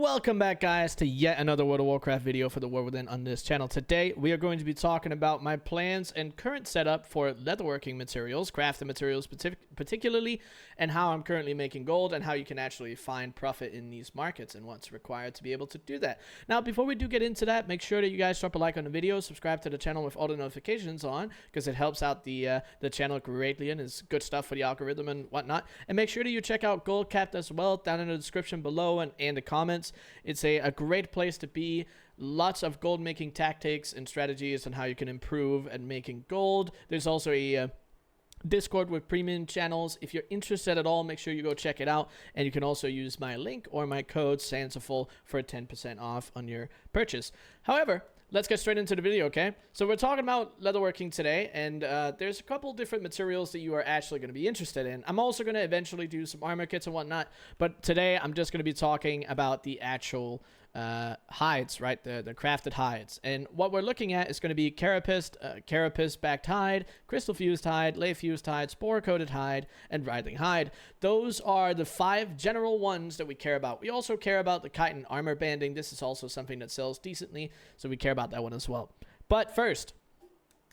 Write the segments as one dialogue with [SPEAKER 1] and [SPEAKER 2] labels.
[SPEAKER 1] Welcome back, guys, to yet another World of Warcraft video for the War Within on this channel. Today, we are going to be talking about my plans and current setup for leatherworking materials, crafting materials particularly, and how I'm currently making gold and how you can actually find profit in these markets and what's required to be able to do that. Now, before we do get into that, make sure that you guys drop a like on the video, subscribe to the channel with all the notifications on, because it helps out the channel greatly and is good stuff for the algorithm and whatnot. And make sure that you check out Goldcapped as well down in the description below and the comments. It's a great place to be. Lots of gold making tactics and strategies on how you can improve at making gold. There's also a Discord with premium channels. If you're interested at all, make sure you go check it out. And you can also use my link or my code SANSAFUL for 10% off on your purchase. However, let's get straight into the video, okay? So we're talking about leatherworking today, and there's a couple different materials that you are actually going to be interested in. I'm also going to eventually do some armor kits and whatnot, but today I'm just going to be talking about the actual hides, right? The crafted hides. And what we're looking at is going to be carapace backed hide, crystal fused hide, lay fused hide, spore coated hide, and writhing hide. Those are the 5 general ones that we care about. We also care about the chitin armor banding. This is also something that sells decently, so we care about that one as well. But first,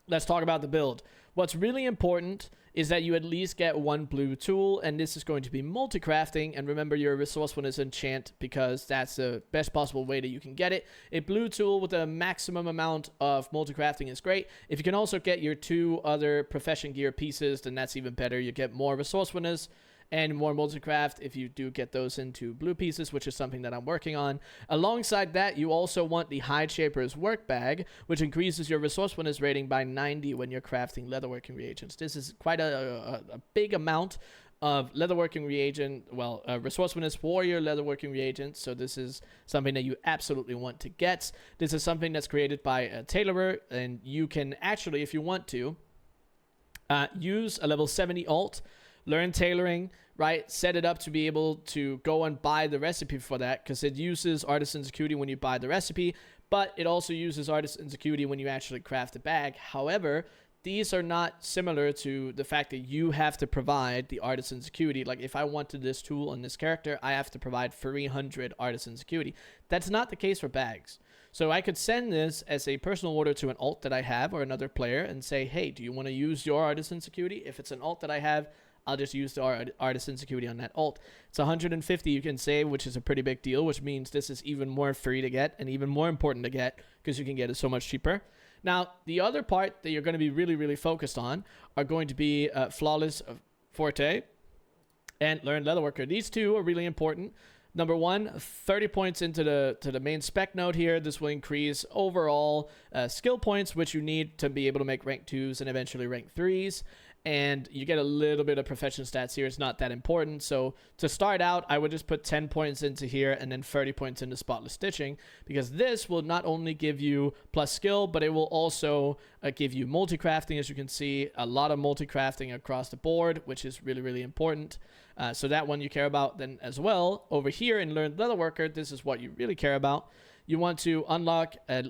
[SPEAKER 1] let's talk about the build. What's really important is that you at least get 1 blue tool, and this is going to be multi-crafting. And remember, your resourcefulness enchant, because that's the best possible way that you can get it. A blue tool with a maximum amount of multi-crafting is great. If you can also get your 2 other profession gear pieces, then that's even better. You get more resourcefulness and more multi-craft if you do get those into blue pieces, which is something that I'm working on. Alongside that, you also want the Hide Shaper's Work Bag, which increases your resourcefulness rating by 90 when you're crafting leatherworking reagents. This is quite a big amount of leatherworking reagent, resourcefulness for your leatherworking reagents. So this is something that you absolutely want to get. This is something that's created by a tailorer, and you can actually, if you want to, use a level 70 alt, learn tailoring, right? Set it up to be able to go and buy the recipe for that, because it uses artisan's acuity when you buy the recipe, but it also uses artisan's acuity when you actually craft the bag. However, these are not similar to the fact that you have to provide the artisan's acuity. Like, if I wanted this tool on this character, I have to provide 300 artisan's acuity. That's not the case for bags. So I could send this as a personal order to an alt that I have or another player and say, hey, do you want to use your artisan's acuity? If it's an alt that I have, I'll just use the artisan security on that alt. It's 150 you can save, which is a pretty big deal, which means this is even more free to get and even more important to get, because you can get it so much cheaper. Now, the other part that you're going to be really, really focused on are going to be Flawless Forte and Learned Leatherworker. These two are really important. Number 1, 30 points into the main spec node here. This will increase overall skill points, which you need to be able to make rank 2s and eventually rank 3s. And you get a little bit of profession stats here. It's not that important. So to start out, I would just put 10 points into here and then 30 points into spotless stitching, because this will not only give you plus skill, but it will also give you multi-crafting. As you can see, a lot of multi-crafting across the board, which is really, really important. So that one you care about. Then as well, over here in Learned Leatherworker, this is what you really care about. You want to unlock at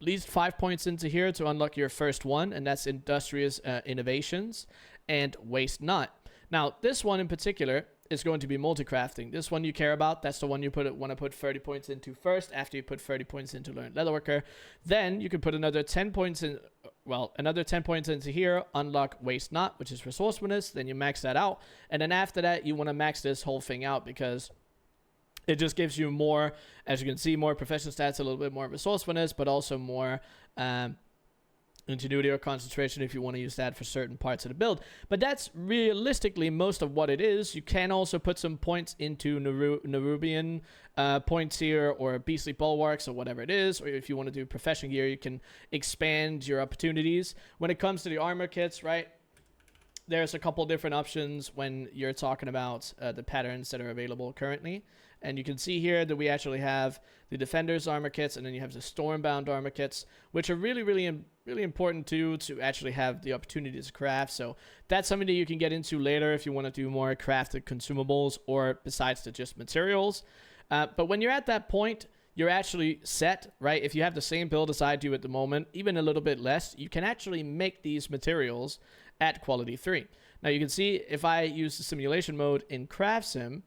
[SPEAKER 1] least 5 points into here to unlock your first one, and that's Industrious Innovations and Waste Not. Now, this one in particular is going to be multi-crafting. This one you care about. That's the one you want to put 30 points into first, after you put 30 points into Learned Leatherworker. Then you can put another 10 points in, another 10 points into here, unlock Waste Not, which is resourcefulness. Then you max that out. And then after that, you want to max this whole thing out, because it just gives you more, as you can see, more profession stats, a little bit more resourcefulness, but also more ingenuity or concentration if you want to use that for certain parts of the build. But that's realistically most of what it is. You can also put some points into Nerubian points here, or Beastly Bulwarks, or whatever it is. Or if you want to do profession gear, you can expand your opportunities. When it comes to the armor kits, right, there's a couple different options when you're talking about the patterns that are available currently. And you can see here that we actually have the Defender's armor kits, and then you have the Stormbound armor kits, which are really, really, really important too, to actually have the opportunity to craft. So that's something that you can get into later if you want to do more crafted consumables, or besides the just materials. But when you're at that point, you're actually set, right? If you have the same build as I do at the moment, even a little bit less, you can actually make these materials at quality 3. Now you can see if I use the simulation mode in CraftSim,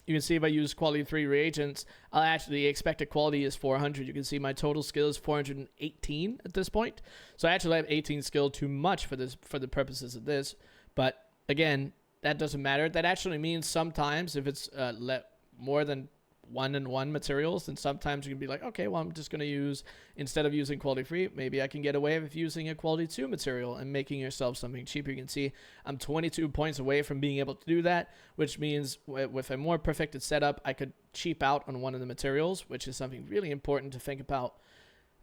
[SPEAKER 1] You can see if I use quality 3 reagents, I'll actually expected quality is 400. You can see my total skill is 418 at this point. So I actually have 18 skill, too much for this, for the purposes of this. But again, that doesn't matter. That actually means sometimes if it's more than 1-in-1 materials, then sometimes you can be like, okay, well, I'm just going to use, instead of using quality 3, maybe I can get away with using a quality 2 material and making yourself something cheaper. You can see I'm 22 points away from being able to do that, which means with a more perfected setup, I could cheap out on one of the materials, which is something really important to think about.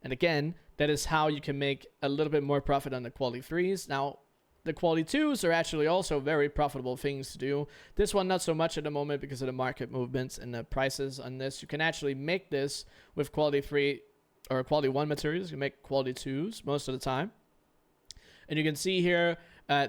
[SPEAKER 1] And again, that is how you can make a little bit more profit on the quality 3s. Now, the quality 2s are actually also very profitable things to do. This one, not so much at the moment because of the market movements and the prices on this. You can actually make this with quality 3 or quality 1 materials. You can make quality 2s most of the time. And you can see here,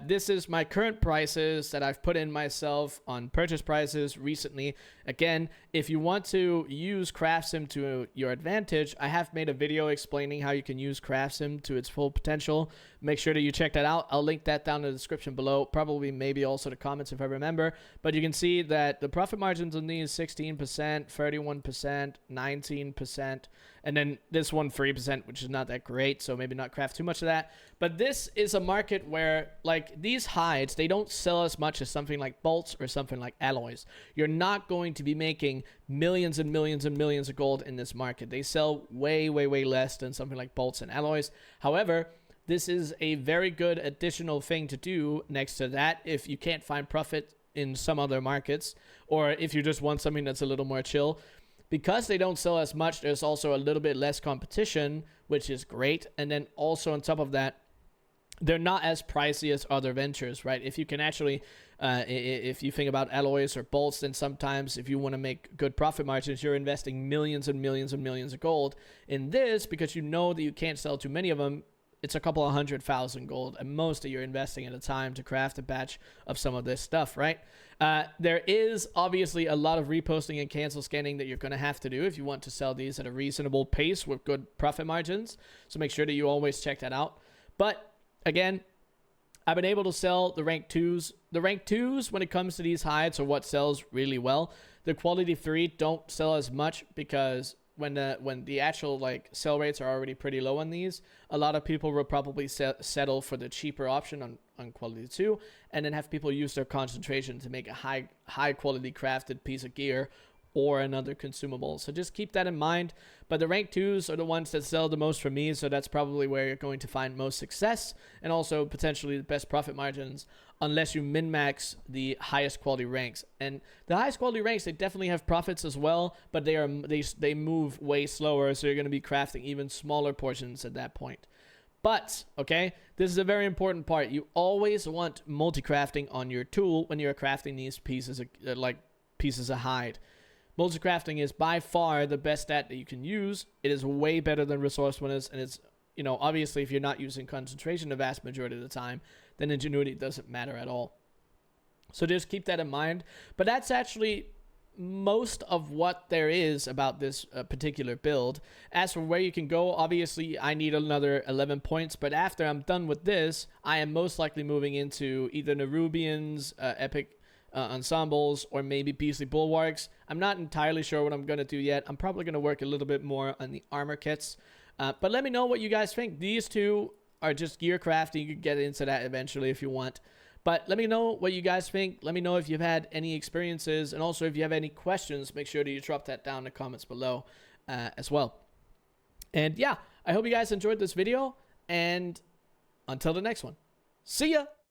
[SPEAKER 1] this is my current prices that I've put in myself on purchase prices recently. Again, if you want to use CraftSim to your advantage, I have made a video explaining how you can use CraftSim to its full potential. Make sure that you check that out. I'll link that down in the description below, probably maybe also the comments if I remember. But you can see that the profit margins on these 16%, 31%, 19%, and then this one 3%, which is not that great, so maybe not craft too much of that. But this is a market where, like, these hides, they don't sell as much as something like bolts or something like alloys. You're not going to be making millions and millions and millions of gold in this market. They sell way, way, way less than something like bolts and alloys. However, this is a very good additional thing to do next to that if you can't find profit in some other markets, or if you just want something that's a little more chill. Because they don't sell as much, there's also a little bit less competition, which is great. And then also on top of that, they're not as pricey as other ventures, right? If you can actually, if you think about alloys or bolts, then sometimes if you want to make good profit margins, you're investing millions and millions and millions of gold. In this, because you know that you can't sell too many of them, it's a couple of 100,000 gold, and most of you're investing at a time to craft a batch of some of this stuff, right? There is obviously a lot of reposting and cancel scanning that you're going to have to do if you want to sell these at a reasonable pace with good profit margins. So make sure that you always check that out. But again, I've been able to sell the rank 2s. The rank 2s, when it comes to these hides, are what sells really well. The quality 3 don't sell as much because when the actual like sell rates are already pretty low on these, a lot of people will probably settle for the cheaper option on quality 2, and then have people use their concentration to make a high quality crafted piece of gear or another consumable. So just keep that in mind. But the rank 2s are the ones that sell the most for me, so that's probably where you're going to find most success and also potentially the best profit margins, unless you min-max the highest quality ranks. And the highest quality ranks, they definitely have profits as well, but they move way slower, so you're going to be crafting even smaller portions at that point. But, okay, this is a very important part. You always want multi-crafting on your tool when you're crafting these pieces of, pieces of hide. Multi-crafting is by far the best stat that you can use. It is way better than resourcefulness, and it's, you know, obviously if you're not using concentration the vast majority of the time, then ingenuity doesn't matter at all. So just keep that in mind. But that's actually most of what there is about this particular build. As for where you can go, obviously I need another 11 points, but after I'm done with this, I am most likely moving into either Nerubians, Epic ensembles, or maybe Beastly Bulwarks. I'm not entirely sure what I'm going to do yet. I'm probably going to work a little bit more on the armor kits. But let me know what you guys think. These two are just gear crafting. You can get into that eventually if you want. But let me know what you guys think. Let me know if you've had any experiences. And also if you have any questions, make sure that you drop that down in the comments below as well. And yeah, I hope you guys enjoyed this video. And until the next one, see ya!